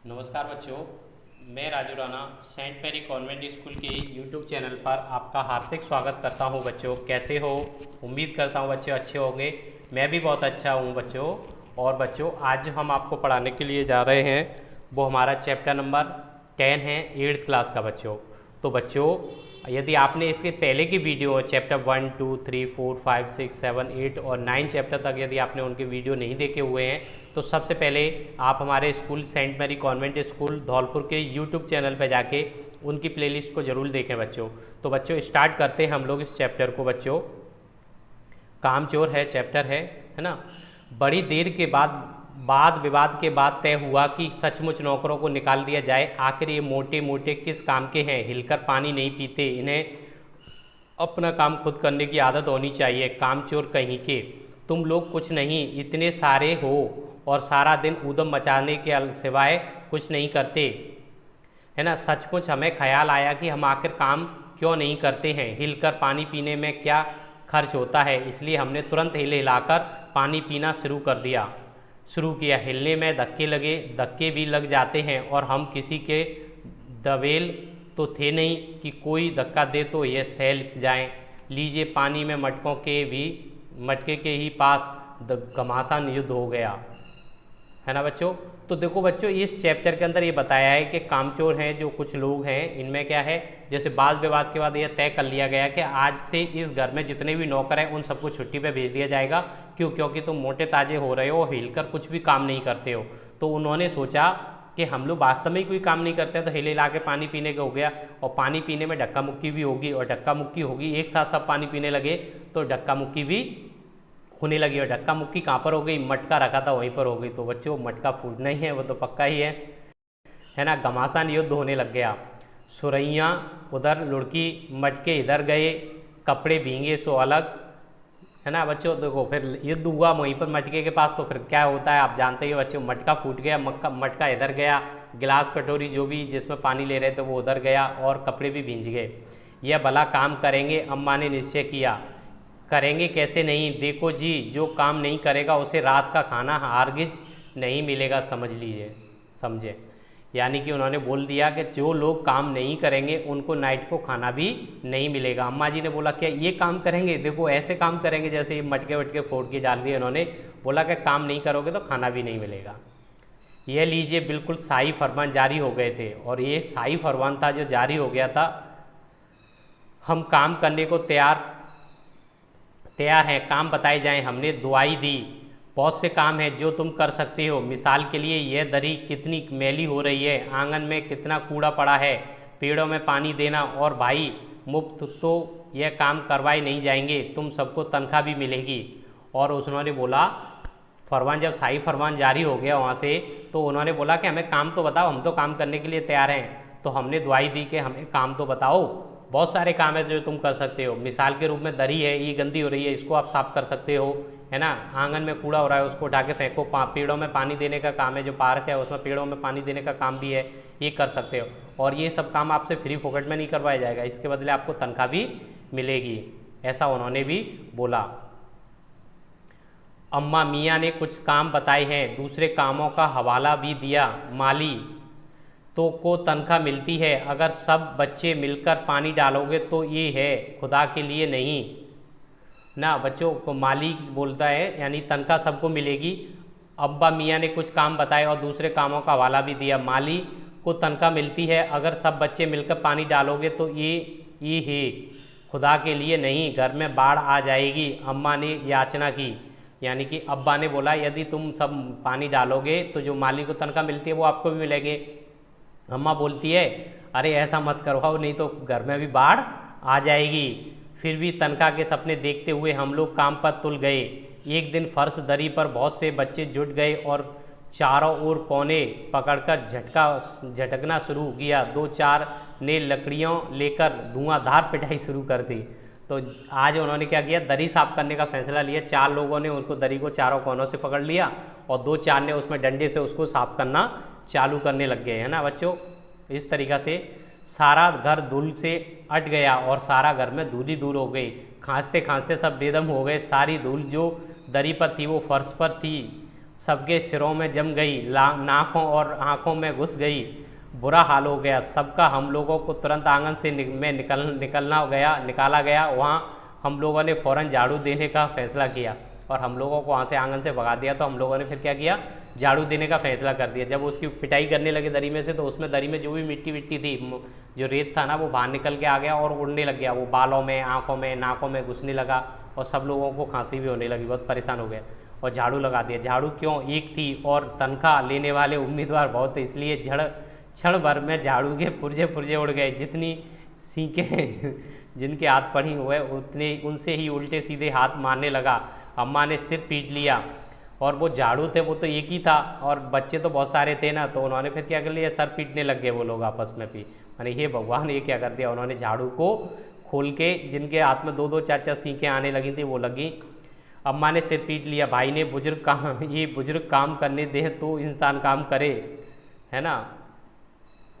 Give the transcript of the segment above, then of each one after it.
नमस्कार बच्चों, मैं Raju Rana Saint Mary Convent School के यूट्यूब चैनल पर आपका हार्दिक स्वागत करता हूं। बच्चों कैसे हो? उम्मीद करता हूं बच्चे अच्छे होंगे। मैं भी बहुत अच्छा हूं बच्चों। और बच्चों आज हम आपको पढ़ाने के लिए जा रहे हैं, वो हमारा चैप्टर नंबर 10 है, 8th क्लास का बच्चों। तो बच्चों यदि आपने इसके पहले की वीडियो चैप्टर 1, 2, 3, 4, 5, 6, 7, 8 और 9 चैप्टर तक यदि आपने उनके वीडियो नहीं देखे हुए हैं तो सबसे पहले आप हमारे school Saint Mary Convent School Dholpur के यूट्यूब चैनल पर जाके उनकी प्लेलिस्ट को ज़रूर देखें बच्चों। तो बच्चों स्टार्ट करते हैं हम लोग इस चैप्टर को। बच्चों कामचोर है चैप्टर है ना। बड़ी देर के बाद वाद विवाद के बाद तय हुआ कि सचमुच नौकरों को निकाल दिया जाए। आखिर ये मोटे मोटे किस काम के हैं? हिलकर पानी नहीं पीते, इन्हें अपना काम खुद करने की आदत होनी चाहिए। कामचोर कहीं के, तुम लोग कुछ नहीं इतने सारे हो और सारा दिन ऊधम मचाने के सिवाय कुछ नहीं करते, है ना। सचमुच हमें ख्याल आया कि हम आखिर काम क्यों नहीं करते हैं। हिलकर पानी पीने में क्या खर्च होता है, इसलिए हमने तुरंत हिलाकर पानी पीना शुरू किया। हिलने में धक्के भी लग जाते हैं और हम किसी के दवेल तो थे नहीं कि कोई धक्का दे तो ये सैल जाएं। लीजिए पानी में मटके के ही पास घमासान युद्ध हो गया, है ना बच्चों। तो देखो बच्चों इस चैप्टर के अंदर ये बताया है कि कामचोर हैं जो कुछ लोग हैं, इनमें क्या है, जैसे वाद विवाद के बाद यह तय कर लिया गया कि आज से इस घर में जितने भी नौकर हैं उन सबको छुट्टी पे भेज दिया जाएगा। क्योंकि तुम मोटे ताजे हो रहे हो, हिलकर कुछ भी काम नहीं करते हो। तो उन्होंने सोचा कि हम लोग वास्तव में ही कोई काम नहीं करते हैं, तो हिल हिला के पानी पीने का हो गया। और पानी पीने में धक्का मुक्की भी होगी, और धक्का मुक्की होगी, एक साथ सब पानी पीने लगे तो धक्का मुक्की भी होने लगी। और धक्का मुक्की कहाँ पर हो गई? मटका रखा था वहीं पर हो गई। तो बच्चों मटका फूटना ही है, वो तो पक्का ही है ना। घमासान युद्ध होने लग गया। सुरैया उधर लुढ़की, मटके इधर गए, कपड़े भींगे सो अलग, है ना बच्चों। देखो फिर युद्ध हुआ वहीं पर मटके के पास। तो फिर क्या होता है आप जानते ही बच्चों, मटका फूट गया, मटका इधर गया, गिलास कटोरी जो भी जिसमें पानी ले रहे थे वो उधर गया, और कपड़े भी भींज गए। यह भला काम करेंगे? अम्मा ने निश्चय किया। करेंगे कैसे नहीं? देखो जी, जो काम नहीं करेगा उसे रात का खाना हारगिज नहीं मिलेगा, समझे। यानी कि उन्होंने बोल दिया कि जो लोग काम नहीं करेंगे उनको नाइट को खाना भी नहीं मिलेगा। अम्मा जी ने बोला क्या ये काम करेंगे? देखो ऐसे काम करेंगे जैसे मटके वटके फोड़ के डाल दिए उन्होंने। बोला कि काम नहीं करोगे तो खाना भी नहीं मिलेगा। ये लीजिए बिल्कुल शाही फरमान जारी हो गए थे। और ये शाही फरमान था जो जारी हो गया था। हम काम करने को तैयार हैं, काम बताए जाएं। हमने दुआई दी, बहुत से काम हैं जो तुम कर सकते हो। मिसाल के लिए यह दरी कितनी मैली हो रही है, आंगन में कितना कूड़ा पड़ा है, पेड़ों में पानी देना। और भाई मुफ्त तो यह काम करवाए नहीं जाएंगे, तुम सबको तनख्वाह भी मिलेगी। और उन्होंने बोला फरमान, जब शाही फरमान जारी हो गया वहाँ से, तो उन्होंने बोला कि हमें काम तो बताओ, हम तो काम करने के लिए तैयार हैं। तो हमने दुआई दी कि हमें काम तो बताओ, बहुत सारे काम है जो तुम कर सकते हो। मिसाल के रूप में दरी है, ये गंदी हो रही है, इसको आप साफ़ कर सकते हो, है ना। आंगन में कूड़ा हो रहा है, उसको उठा के फेंको। पेड़ों में पानी देने का काम है, जो पार्क है उसमें पेड़ों में पानी देने का काम भी है, ये कर सकते हो। और ये सब काम आपसे फ्री फोकट में नहीं करवाया जाएगा, इसके बदले आपको तनख्वाह भी मिलेगी, ऐसा उन्होंने भी बोला। अम्मा मियाँ ने कुछ काम बताए हैं, दूसरे कामों का हवाला भी दिया। माली तो को तनख्वाह मिलती है, अगर सब बच्चे मिलकर पानी डालोगे तो ये है, खुदा के लिए नहीं ना। बच्चों को माली बोलता है, यानी तनख्वाह सबको मिलेगी। अब्बा मियाँ ने कुछ काम बताए और दूसरे कामों का हवाला भी दिया। माली को तनख्वाह मिलती है, अगर सब बच्चे मिलकर पानी डालोगे तो ये है, खुदा के लिए नहीं, घर में बाढ़ आ जाएगी। अम्मा ने याचना की, यानी कि अब्बा ने बोला यदि तुम सब पानी डालोगे तो जो माली को तनख्वाह मिलती है वो आपको भी मिलेंगे। अम्मा बोलती है अरे ऐसा मत करवाओ, नहीं तो घर में भी बाढ़ आ जाएगी। फिर भी तनख्वाह के सपने देखते हुए हम लोग काम पर तुल गए। एक दिन फर्श दरी पर बहुत से बच्चे जुट गए और चारों ओर कोने पकड़कर झटकना शुरू किया। 2-4 ने लकड़ियों लेकर धुआंधार पिटाई शुरू कर दी। तो आज उन्होंने क्या किया, दरी साफ करने का फैसला लिया। 4 लोगों ने उनको दरी को चारों कोनों से पकड़ लिया और 2-4 ने उसमें डंडे से उसको साफ करना चालू करने लग गए, है ना बच्चों। इस तरीक़ा से सारा घर धूल से अट गया और सारा घर में धूल ही धूल हो गई। खांसते खांसते सब बेदम हो गए। सारी धूल जो दरी पर थी वो फर्श पर थी सबके सिरों में जम गई, नाकों और आँखों में घुस गई। बुरा हाल हो गया सबका। हम लोगों को तुरंत आंगन से निकाला गया। वहाँ हम लोगों ने फ़ौरन झाड़ू देने का फैसला किया और हम लोगों को वहाँ से आंगन से भगा दिया। तो हम लोगों ने फिर क्या किया, झाड़ू देने का फैसला कर दिया। जब उसकी पिटाई करने लगे दरी में से, तो उसमें दरी में जो भी मिट्टी विट्टी थी, जो रेत था ना, वो बाहर निकल के आ गया और उड़ने लग गया। वो बालों में, आँखों में, नाकों में घुसने लगा और सब लोगों को खांसी भी होने लगी। बहुत परेशान हो गए और झाड़ू लगा दिया। झाड़ू क्यों, एक थी और तनख्वाह लेने वाले उम्मीदवार बहुत थे, इसलिए क्षण भर में झाड़ू के पुर्जे उड़ गए। जितनी सीखें जिनके हाथ पड़ी हुए उतने उनसे ही उल्टे सीधे हाथ मारने लगा। अम्मा ने सिर पीट लिया और वो झाड़ू थे वो तो एक ही था और बच्चे तो बहुत सारे थे ना, तो उन्होंने फिर क्या कर लिया, सर पीटने लग गए वो लोग आपस में भी। मैंने ये भगवान ये क्या कर दिया, उन्होंने झाड़ू को खोल के जिनके हाथ में 2-2 4-4 सीखें आने लगी थी वो लगी। अम्मा ने सिर पीट लिया। भाई ने ये बुजुर्ग काम करने दें तो इंसान काम करे, है ना,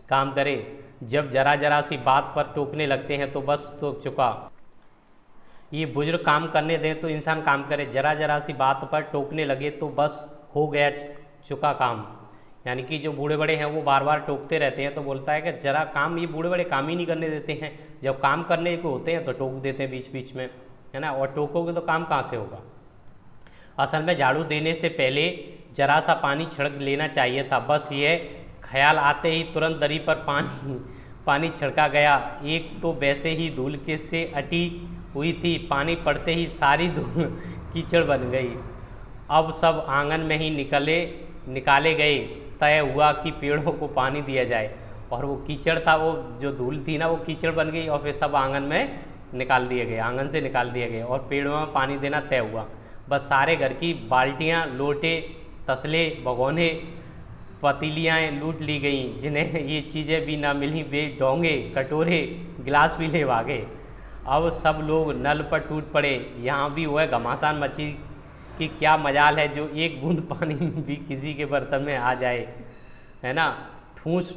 काम करे। जब जरा सी बात पर टोकने लगते हैं तो बस तो चुका। ये बुजुर्ग काम करने दें तो इंसान काम करे, जरा सी बात पर टोकने लगे तो बस हो गया चुका काम। यानी कि जो बूढ़े बड़े हैं वो बार बार टोकते रहते हैं, तो बोलता है कि जरा काम, ये बूढ़े बड़े काम ही नहीं करने देते हैं। जब काम करने को होते हैं तो टोक देते हैं बीच बीच में, है ना, और टोकोगे तो काम कहाँ से होगा। असल में झाड़ू देने से पहले जरा सा पानी छिड़क लेना चाहिए था। बस ये ख्याल आते ही तुरंत दरी पर पानी छिड़का गया। एक तो वैसे ही धूल के से अटी हुई थी, पानी पड़ते ही सारी धूल कीचड़ बन गई। अब सब आंगन में ही निकाले गए। तय हुआ कि पेड़ों को पानी दिया जाए, और वो कीचड़ था, वो जो धूल थी ना, वो कीचड़ बन गई और फिर सब आंगन में निकाल दिए गए, आंगन से निकाल दिए गए और पेड़ों में पानी देना तय हुआ। बस सारे घर की बाल्टियाँ, लोटे, तसले, भगोने, पतीलियाँ लूट ली गईं। जिन्हें ये चीज़ें भी ना मिली वे डोंगे, कटोरे, गिलास भी ले भागे। अब सब लोग नल पर टूट पड़े। यहाँ भी वह घमासान मची कि क्या मजाल है जो एक बूंद पानी भी किसी के बर्तन में आ जाए, है ना। ठूस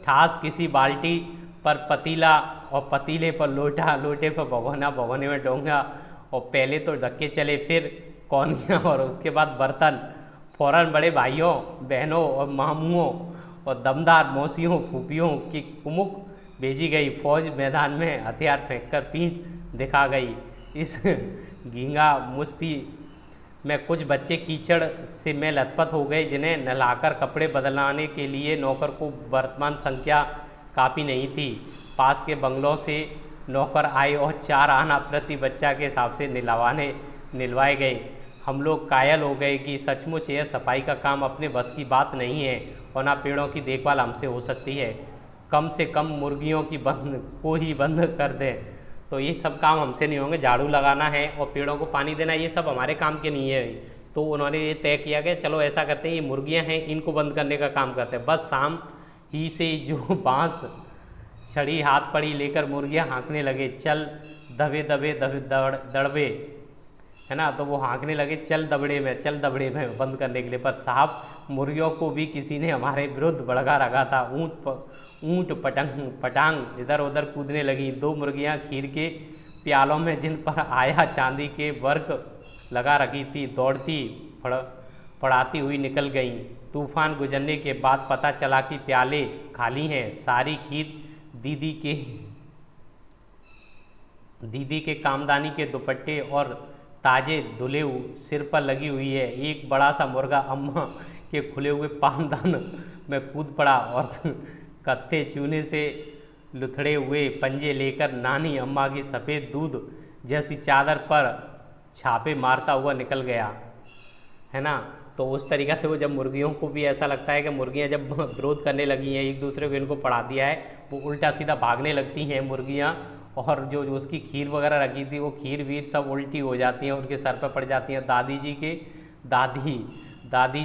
ठास किसी बाल्टी पर पतीला और पतीले पर लोटा, लोटे पर भगोना, भगोने में डोंगा, और पहले तो धक्के चले, फिर कौनियाँ और उसके बाद बर्तन। फ़ौरन बड़े भाइयों, बहनों और मामुओं और दमदार मौसियों, फूफियों की कुमुक भेजी गई। फौज मैदान में हथियार फेंककर पीठ दिखा गई। इस गींगा मुश्ती में कुछ बच्चे कीचड़ से में लथपथ हो गए, जिन्हें नहलाकर कपड़े बदलाने के लिए नौकर को वर्तमान संख्या काफ़ी नहीं थी। पास के बंगलों से नौकर आए और 4 आना प्रति बच्चा के हिसाब से निलवाए गए। हम लोग कायल हो गए कि सचमुच यह सफाई का काम अपने बस की बात नहीं है और ना पेड़ों की देखभाल हमसे हो सकती है। कम से कम मुर्गियों की बंद कर दें, तो ये सब काम हमसे नहीं होंगे। झाड़ू लगाना है और पेड़ों को पानी देना, ये सब हमारे काम के नहीं है। तो उन्होंने ये तय किया कि चलो ऐसा करते हैं, ये मुर्गियां हैं, इनको बंद करने का काम करते हैं। बस शाम ही से जो बाँस छड़ी हाथ पड़ी लेकर मुर्गियां हाँकने लगे, चल दबे दड़बे, है ना। तो वो हाँकने लगे, चल दबड़े में बंद करने के लिए। पर साहब, मुर्गियों को भी किसी ने हमारे विरुद्ध भड़का रखा था। ऊँट पटांग इधर उधर कूदने लगी। 2 मुर्गियां खीर के प्यालों में, जिन पर आया चांदी के वर्क लगा रखी थी, दौड़ती पड़ाती हुई निकल गईं। तूफान गुजरने के बाद पता चला कि प्याले खाली हैं। सारी खीर दीदी के कामदानी के दुपट्टे और ताजे धुले सिर पर लगी हुई है। एक बड़ा सा मुर्गा अम्मा के खुले हुए पानदान में कूद पड़ा और कत्थे चूने से लुथड़े हुए पंजे लेकर नानी अम्मा की सफ़ेद दूध जैसी चादर पर छापे मारता हुआ निकल गया, है ना। तो उस तरीक़ा से वो, जब मुर्गियों को भी ऐसा लगता है कि मुर्गियां जब विरोध करने लगी हैं, एक दूसरे को इनको पढ़ा दिया है, वो उल्टा सीधा भागने लगती हैं मुर्गियां, और जो उसकी खीर वगैरह रखी थी वो खीर वीर सब उल्टी हो जाती हैं, उनके सर पर पड़ जाती हैं। दादी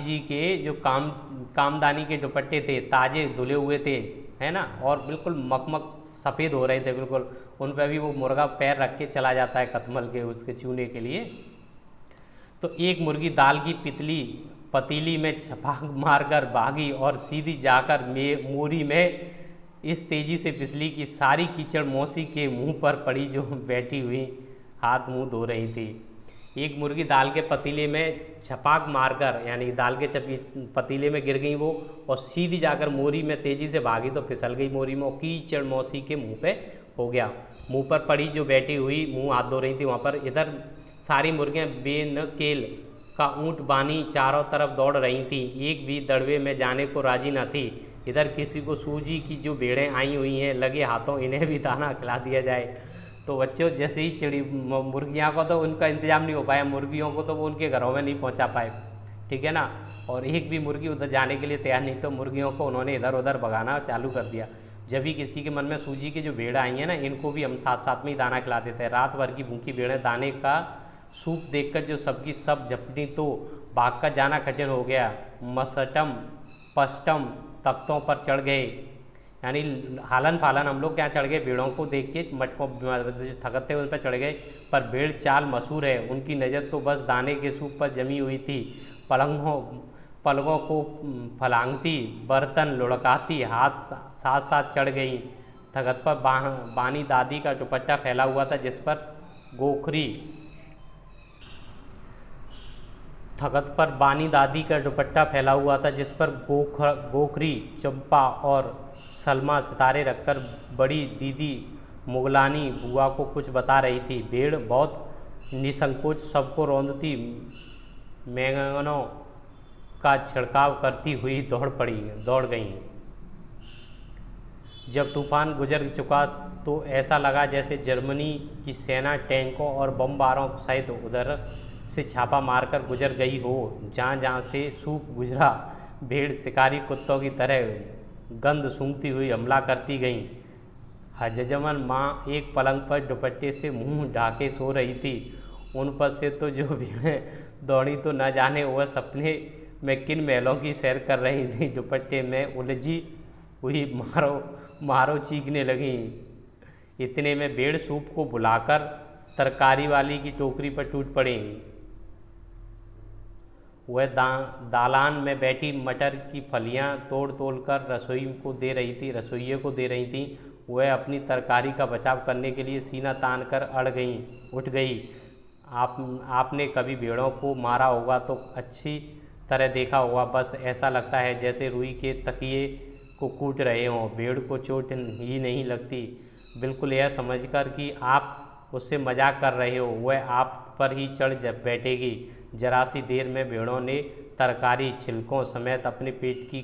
जी के जो कामदानी के दुपट्टे थे, ताजे धुले हुए थे, है ना, और बिल्कुल मकमक सफ़ेद हो रहे थे बिल्कुल। उन पर भी वो मुर्गा पैर रख के चला जाता है कतमल के उसके चूने के लिए। तो एक मुर्गी दाल की पतीली में छपाक मारकर भागी और सीधी जाकर मोरी में इस तेज़ी से फिसली कि सारी कीचड़ मौसी के मुंह पर पड़ी, जो बैठी हुई हाथ मुंह धो रही थी। एक मुर्गी दाल के पतीले में छपाक मारकर, यानी दाल के पतीले में गिर गई वो, और सीधी जाकर मोरी में तेज़ी से भागी तो फिसल गई मोरी में, कीचड़ मौसी के मुंह पे हो गया। मुंह पर पड़ी जो बैठी हुई मुंह हाथ धो रही थी वहाँ पर। इधर सारी मुर्गियाँ बेनकेल का ऊँट बानी चारों तरफ दौड़ रही थीं, एक भी दड़वे में जाने को राजी न थी। इधर किसी को सूजी की जो भेड़ें आई हुई हैं लगे हाथों, इन्हें भी दाना खिला दिया जाए। तो बच्चों जैसे ही चिड़ी मुर्गियाँ को तो उनका इंतज़ाम नहीं हो पाया, मुर्गियों को तो वो उनके घरों में नहीं पहुँचा पाए, ठीक है ना। और एक भी मुर्गी उधर जाने के लिए तैयार नहीं, तो मुर्गियों को उन्होंने इधर उधर भगाना चालू कर दिया। जब भी किसी के मन में सूजी की जो भेड़ आई हैं ना, इनको भी हम साथ साथ में ही दाना खिला देते हैं। रात भर की भूखी भेड़ें दाने का सूप देखकर जो सबकी सब झपटी तो भाग कर जाना कठिन हो गया। मसटम पष्टम तख्तों पर चढ़ गए, यानी हालन फालन हम लोग क्या चढ़ गए, भेड़ों को देख के मटकों थकत थे उन पर चढ़ गए। पर भेड़ चाल मशहूर है, उनकी नज़र तो बस दाने के सूप पर जमी हुई थी। पलकों को फलांगती, बर्तन लुढ़काती हाथ साथ साथ चढ़ गई। थकत पर बानी दादी का दुपट्टा फैला हुआ था जिस पर गोखरी थकत पर बानी दादी का दुपट्टा फैला हुआ था जिस पर गोखरी, चंपा और सलमा सितारे रखकर बड़ी दीदी मुगलानी बुआ को कुछ बता रही थी। भेड़ बहुत निसंकोच सबको रौंदती मैंगनों का छिड़काव करती हुई दौड़ गई। जब तूफान गुजर चुका तो ऐसा लगा जैसे जर्मनी की सेना टैंकों और बमबारों सहित उधर से छापा मारकर गुजर गई हो। जहाँ जहाँ से सूप गुजरा, भेड़ शिकारी कुत्तों की तरह गंध सूंघती हुई हमला करती गईं। हजजमन माँ एक पलंग पर दुपट्टे से मुंह ढाके सो रही थी। उन पर से तो जो भेड़ें दौड़ी तो न जाने वह सपने में किन महलों की सैर कर रही थी। दुपट्टे में उलझी हुई मारो चीखने लगी। इतने में भेड़ सूप को बुलाकर तरकारी वाली की टोकरी पर टूट पड़ी। वह दालान में बैठी मटर की फलियां तोड़ तोड़ कर रसोइये को दे रही थी। वह अपनी तरकारी का बचाव करने के लिए सीना तान कर उठ गई। आपने कभी भेड़ों को मारा होगा तो अच्छी तरह देखा होगा, बस ऐसा लगता है जैसे रुई के तकिए को कूट रहे हों। भेड़ को चोट ही नहीं लगती, बिल्कुल यह समझकर कि आप उससे मजाक कर रहे हो वह आप पर ही चढ़ बैठेगी। जरा सी देर में भेड़ों ने तरकारी छिलकों समेत अपने पेट की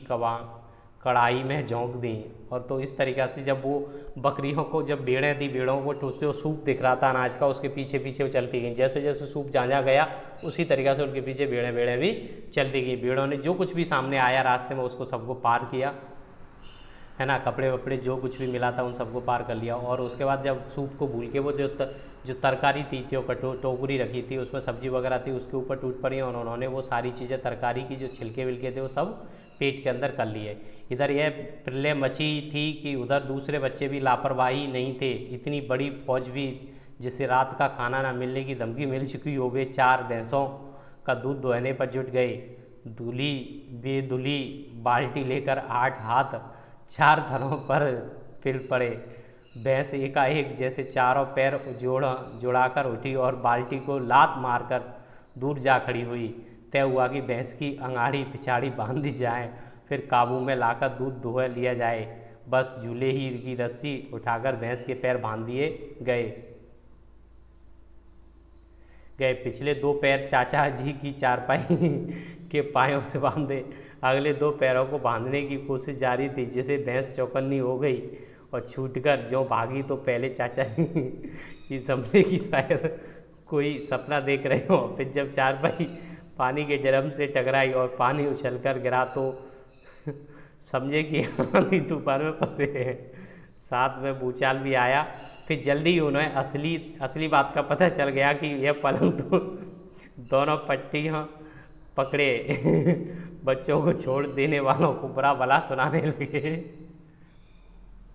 कढ़ाई में झोंक दी। और तो इस तरीक़ा से जब वो बकरियों को, जब भेड़ें थी, भेड़ों को जो सूप दिख रहा था अनाज का, उसके पीछे पीछे वो चलती गई। जैसे जैसे सूप जहाँ गया उसी तरीक़ा से उनके पीछे भेड़ें भी चलती गई। भेड़ों ने जो कुछ भी सामने आया रास्ते में उसको सबको पार किया, है ना। कपड़े वपड़े जो कुछ भी मिला था उन सबको पार कर लिया। और उसके बाद जब सूप को भूल के वो जो तरकारी थी, जो टोकरी रखी थी उसमें सब्जी वगैरह थी, उसके ऊपर टूट पड़ी और उन्होंने वो सारी चीज़ें तरकारी की जो छिलके विलके थे वो सब पेट के अंदर कर लिए। इधर यह प्रलय मची थी कि उधर दूसरे बच्चे भी लापरवाही नहीं थे। इतनी बड़ी फौज भी जिसे रात का खाना ना मिलने की धमकी मिल चुकी हो, वे 4 भैंसों का दूध दोहने पर जुट गए। दूली बेदुली बाल्टी लेकर 8 हाथ 4 थरों पर फिर पड़े। भैंस एकाएक जैसे चारों पैर जोड़ाकर उठी और बाल्टी को लात मारकर दूर जा खड़ी हुई। तय हुआ कि भैंस की अंगाड़ी पिछाड़ी बांध दी जाए, फिर काबू में लाकर दूध दुह लिया जाए। बस झूले ही की रस्सी उठाकर भैंस के पैर बांध दिए गए। पिछले 2 पैर चाचा जी की चारपाई के पायों से बांधे, अगले 2 पैरों को बांधने की कोशिश जारी थी। जिसे भैंस चौकन्नी हो गई और छूटकर जो भागी तो पहले चाचा जी की समझे कि शायद कोई सपना देख रहे हो। फिर जब चारपाई पानी के ड्रम से टकराई और पानी उछलकर गिरा तो समझे कि आंधी तूफान में फंसे हैं। साथ में भूचाल भी आया। फिर जल्दी ही उन्हें असली बात का पता चल गया कि यह पलंग तो दोनों पट्टियाँ पकड़े बच्चों को छोड़ देने वालों को बुरा भला सुनाने लगे।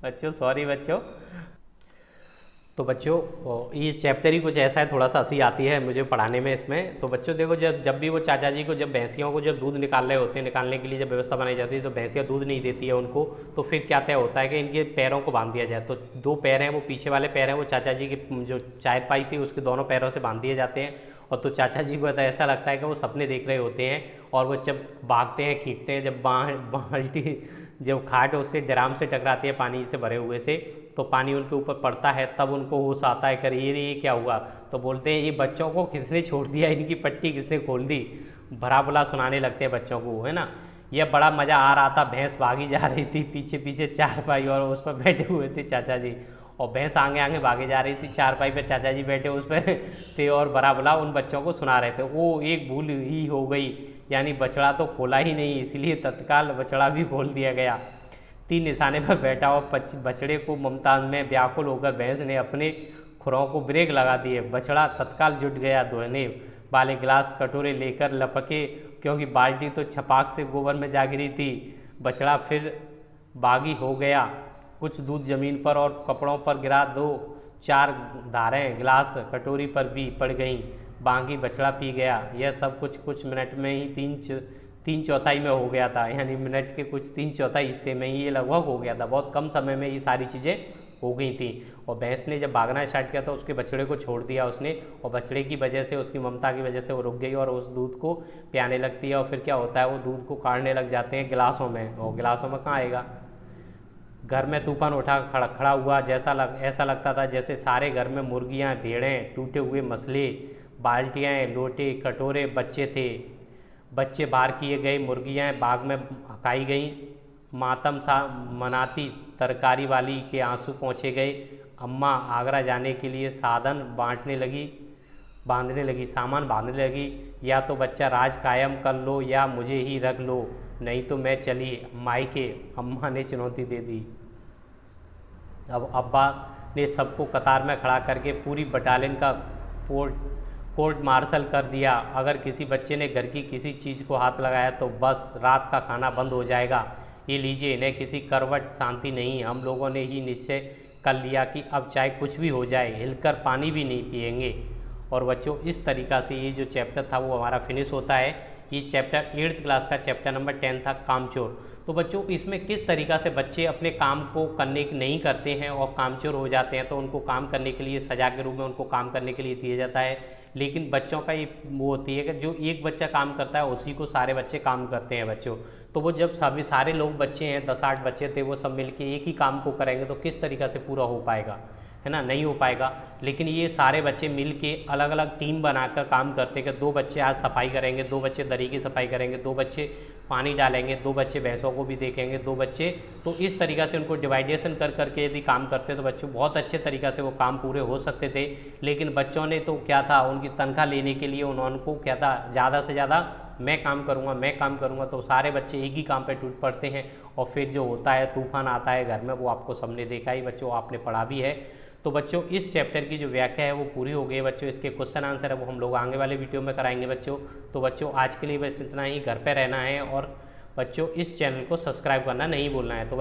बच्चों सॉरी बच्चों। तो बच्चों ये चैप्टर ही कुछ ऐसा है, थोड़ा सा हंसी आती है मुझे पढ़ाने में इसमें। तो बच्चों देखो, जब भी वो चाचा जी को, जब भैंसियों को जब दूध निकाल रहे होते हैं, निकालने के लिए जब व्यवस्था बनाई जाती है तो भैंसियाँ दूध नहीं देती है उनको, तो फिर क्या तय होता है कि इनके पैरों को बांध दिया जाए। तो 2 पैर हैं, वो पीछे वाले पैर हैं वो चाचा जी की जो चारपाई थी उसके दोनों पैरों से बांध दिए जाते हैं और तो चाचा जी को तो ऐसा लगता है कि वो सपने देख रहे होते हैं, और वो जब भागते हैं खींचते हैं, जब बाल्टी जब खाट उससे ड्राम से टकराती है पानी से भरे हुए से, तो पानी उनके ऊपर पड़ता है, तब उनको होश आता है कर ये क्या हुआ। तो बोलते हैं ये बच्चों को किसने छोड़ दिया, इनकी पट्टी किसने खोल दी, भला भला सुनाने लगते हैं बच्चों को, है ना। यह बड़ा मज़ा आ रहा था, भैंस भागी जा रही थी पीछे पीछे चारपाई, और उस पर बैठे हुए थे चाचा जी, और भैंस आगे आगे भागे जा रही थी, चारपाई पे चाचा जी बैठे उस पर थे और बड़ा भला उन बच्चों को सुना रहे थे। वो एक भूल ही हो गई, यानी बछड़ा तो खोला ही नहीं, इसलिए तत्काल बछड़ा भी खोल दिया गया। तीन निशाने पर बैठा हुआ बछड़े को ममता में व्याकुल होकर भैंस ने अपने खुरों को ब्रेक लगा दिए। बछड़ा तत्काल जुट गया, धोने वाले गिलास कटोरे लेकर लपके, क्योंकि बाल्टी तो छपाक से गोबर में जा गिरी थी। बछड़ा फिर बागी हो गया, कुछ दूध जमीन पर और कपड़ों पर गिरा, 2-4 धारें गिलास कटोरी पर भी पड़ गईं, बाकी बछड़ा पी गया। यह सब कुछ मिनट में ही तीन चौथाई में हो गया था, यानी मिनट के कुछ 3/4 हिस्से में ही ये लगभग हो गया था, बहुत कम समय में ये सारी चीज़ें हो गई थी। और भैंस ने जब भागना स्टार्ट किया तो उसके बछड़े को छोड़ दिया उसने, और बछड़े की वजह से, उसकी ममता की वजह से वो रुक गई और उस दूध को पियाने लगती है। और फिर क्या होता है, वो दूध को काढ़ने लग जाते हैं गिलासों में, और गिलासों में कहाँ आएगा। घर में तूफान उठा खड़ा हुआ, ऐसा लगता था जैसे सारे घर में मुर्गियाँ, भेड़ें, टूटे हुए मसले, बाल्टियाँ, लोटे, कटोरे, बच्चे थे। बच्चे बाहर किए गए, मुर्गियाँ बाग में हकाई गईं, मातम सा मनाती तरकारी वाली के आंसू पहुँचे गए। अम्मा आगरा जाने के लिए साधन बांधने लगी, सामान बांधने लगी। या तो बच्चा राज कायम कर लो या मुझे ही रख लो, नहीं तो मैं चली मायके, अम्मा ने चुनौती दे दी। अब अब्बा ने सबको कतार में खड़ा करके पूरी बटालियन का कोर्ट मार्शल कर दिया। अगर किसी बच्चे ने घर की किसी चीज़ को हाथ लगाया तो बस रात का खाना बंद हो जाएगा। ये लीजिए, इन्हें किसी करवट शांति नहीं। हम लोगों ने ही निश्चय कर लिया कि अब चाहे कुछ भी हो जाए, हिलकर पानी भी नहीं पिएंगे। और बच्चों, इस तरीक़ा से ये जो चैप्टर था वो हमारा फिनिश होता है। ये चैप्टर 8th क्लास का चैप्टर नंबर 10 था, कामचोर। तो बच्चों, इसमें किस तरीक़ा से बच्चे अपने काम को करने नहीं करते हैं और कामचोर हो जाते हैं, तो उनको काम करने के लिए सजा के रूप में उनको काम करने के लिए दिया जाता है। लेकिन बच्चों का ये वो होती है कि जो एक बच्चा काम करता है उसी को सारे बच्चे काम करते हैं बच्चों। तो वो जब सभी सारे लोग बच्चे हैं, 10-8 बच्चे थे, वो सब मिलके एक ही काम को करेंगे तो किस तरीक़ा से पूरा हो पाएगा, है ना, नहीं हो पाएगा। लेकिन ये सारे बच्चे मिलके अलग अलग टीम बनाकर काम करते हैं कि 2 बच्चे आज सफाई करेंगे, 2 बच्चे दरी की सफाई करेंगे, 2 बच्चे पानी डालेंगे, 2 बच्चे भैंसों को भी देखेंगे, 2 बच्चे, तो इस तरीक़ा से उनको डिवाइडेशन कर करके यदि काम करते तो बच्चों बहुत अच्छे तरीक़ा से वो काम पूरे हो सकते थे। लेकिन बच्चों ने तो क्या था, उनकी तनख्वाह लेने के लिए उनको क्या था, ज़्यादा से ज़्यादा मैं काम करूँगा, तो सारे बच्चे एक ही काम पे टूट पड़ते हैं। और फिर जो होता है, तूफान आता है घर में, वो आपको सबने देखा ही बच्चों, आपने पढ़ा भी है। तो बच्चों, इस चैप्टर की जो व्याख्या है वो पूरी हो गई है बच्चों। इसके क्वेश्चन आंसर है वो हम लोग आगे वाले वीडियो में कराएंगे बच्चों। तो बच्चों, आज के लिए बस इतना ही। घर पे रहना है और बच्चों इस चैनल को सब्सक्राइब करना नहीं भूलना है। तो